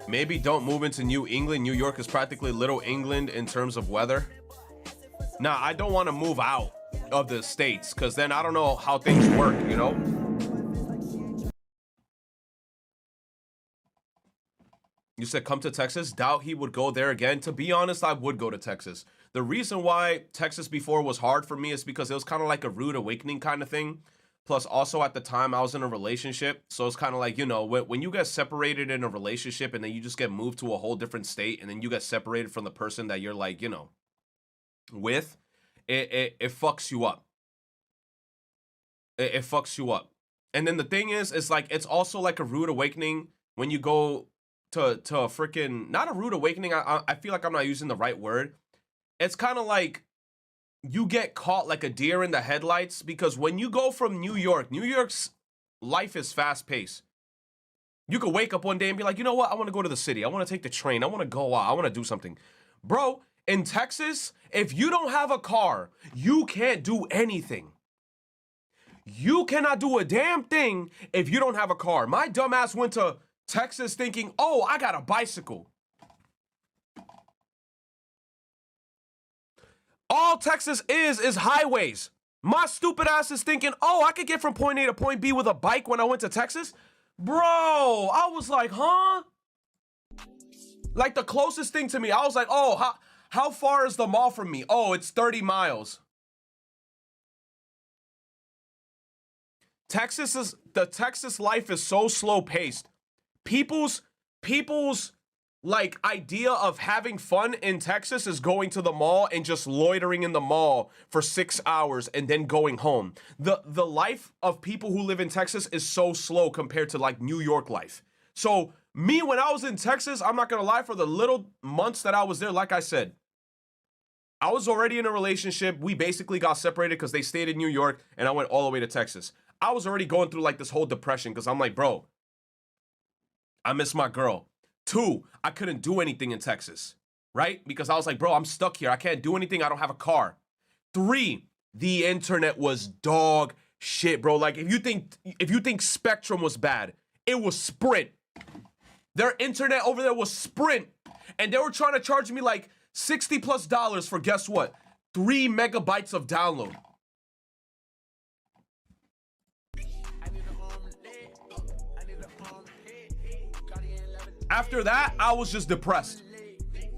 Maybe don't move into New England. New York is practically Little England in terms of weather. Nah, I don't want to move out of the States because then I don't know how things work, you know? You said come to Texas. Doubt he would go there again. To be honest, I would go to Texas. The reason why Texas before was hard for me is because it was kind of like a rude awakening kind of thing. Plus, also at the time I was in a relationship. So it's kind of like, you know, when you get separated in a relationship and then you just get moved to a whole different state and then you get separated from the person that you're like, you know, with, it fucks you up. It fucks you up. And then the thing is, it's like, it's also like a rude awakening when you go to a freaking, not a rude awakening. I feel like I'm not using the right word. It's kind of like you get caught like a deer in the headlights because when you go from New York, New York's life is fast paced. You could wake up one day and be like, you know what? I want to go to the city. I want to take the train. I want to go out. I want to do something. Bro, in Texas, if you don't have a car, you can't do anything. You cannot do a damn thing if you don't have a car. My dumbass went to Texas thinking, oh, I got a bicycle. All Texas is highways. My stupid ass is thinking, oh, I could get from point A to point B with a bike when I went to Texas. Bro, I was like, huh? Like the closest thing to me, I was like, oh, how far is the mall from me? Oh, it's 30 miles. The Texas life is so slow paced. People's like idea of having fun in Texas is going to the mall and just loitering in the mall for 6 hours and then going home. The life of people who live in Texas is so slow compared to like New York life. So me, when I was in Texas, I'm not gonna lie, for the little months that I was there, like I said, I was already in a relationship. We basically got separated because they stayed in New York and I went all the way to Texas. I was already going through like this whole depression because I'm like, bro, I miss my girl. 2, I couldn't do anything in Texas, right? Because I was like, bro, I'm stuck here. I can't do anything. I don't have a car. 3, the internet was dog shit, bro. Like if you think Spectrum was bad, it was Sprint. Their internet over there was Sprint. And they were trying to charge me like $60+ for guess what? 3 megabytes of download. After that, I was just depressed.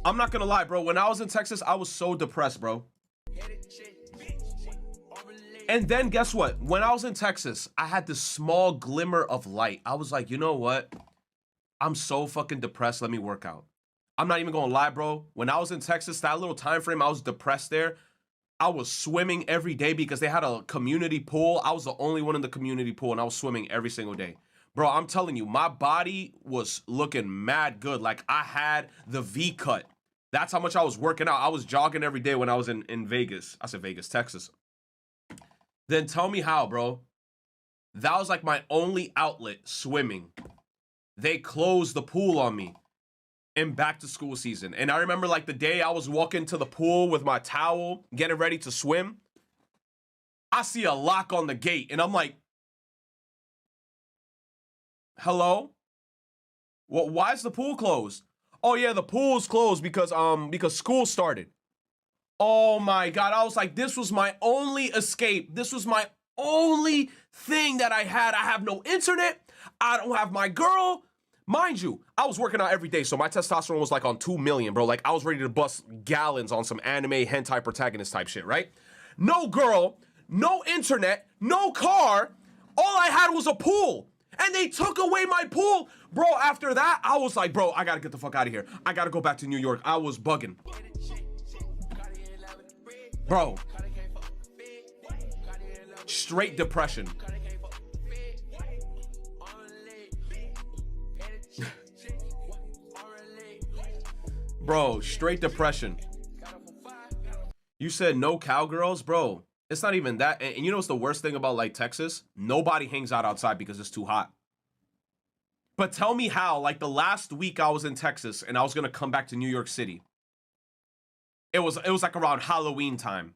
I'm not gonna lie, bro. When I was in Texas, I was so depressed, bro. And then guess what? When I was in Texas, I had this small glimmer of light. I was like, you know what? I'm so fucking depressed. Let me work out. I'm not even gonna lie, bro. When I was in Texas, that little time frame, I was depressed there. I was swimming every day because they had a community pool. I was the only one in the community pool and I was swimming every single day. Bro, I'm telling you, my body was looking mad good. Like I had the V cut. That's how much I was working out. I was jogging every day when I was in Vegas. I said Vegas, Texas. Then tell me how, bro. That was like my only outlet, swimming. They closed the pool on me in back to school season. And I remember like the day I was walking to the pool with my towel, getting ready to swim. I see a lock on the gate and I'm like, hello? Well, why is the pool closed? Oh yeah, the pool's closed because school started. Oh my God, I was like, this was my only escape. This was my only thing that I had. I have no internet. I don't have my girl. Mind you, I was working out every day, so my testosterone was like on 2 million, bro. Like I was ready to bust gallons on some anime hentai protagonist type shit, right? No girl, no internet, no car. All I had was a pool. And they took away my pool. Bro, after that, I was like, bro, I gotta get the fuck out of here. I gotta go back to New York. I was bugging. Bro. Straight depression. Bro, straight depression. You said no cowgirls? Bro, it's not even that. And you know what's the worst thing about like Texas? Nobody hangs out outside because it's too hot. But tell me how, like the last week I was in Texas and I was gonna come back to New York City. It was like around Halloween time.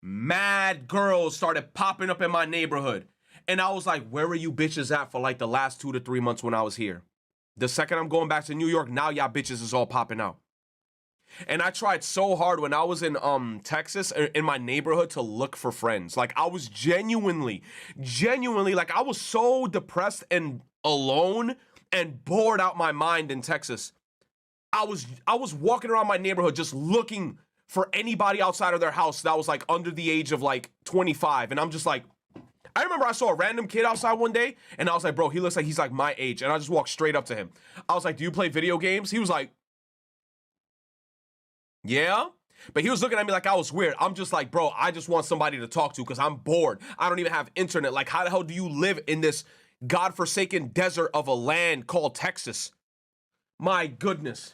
Mad girls started popping up in my neighborhood. And I was like, where were you bitches at for like the last 2 to 3 months when I was here? The second I'm going back to New York, now y'all bitches is all popping out. And I tried so hard when I was in Texas, in my neighborhood, to look for friends. Like, I was genuinely, like, I was so depressed and alone and bored out my mind in Texas. I was walking around my neighborhood just looking for anybody outside of their house that was like under the age of like 25. And I'm just like, I remember I saw a random kid outside one day and I was like, bro, he looks like he's like my age. And I just walked straight up to him. I was like, do you play video games? He was like, yeah. But he was looking at me like I was weird. I'm just like, bro, I just want somebody to talk to because I'm bored. I don't even have internet. Like, how the hell do you live in this godforsaken desert of a land called Texas? My goodness.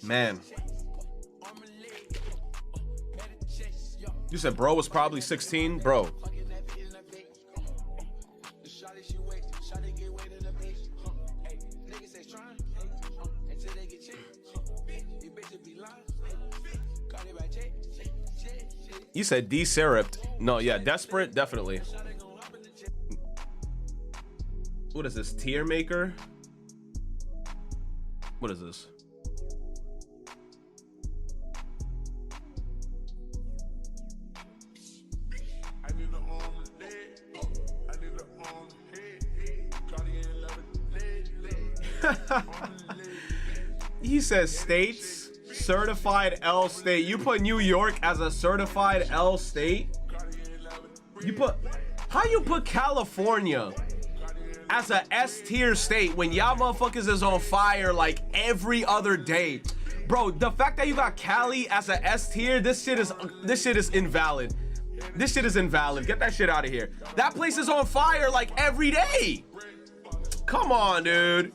Man. You said bro was probably 16? Bro. You said deseript. No, yeah, desperate, definitely. What is this? Tier maker? What is this? He says states, certified L state. You put New York as a certified L state? You put, how you put California as a S tier state when y'all motherfuckers is on fire like every other day? Bro, the fact that you got Cali as a S tier, this shit is invalid. This shit is invalid. Get that shit out of here. That place is on fire like every day. Come on, dude.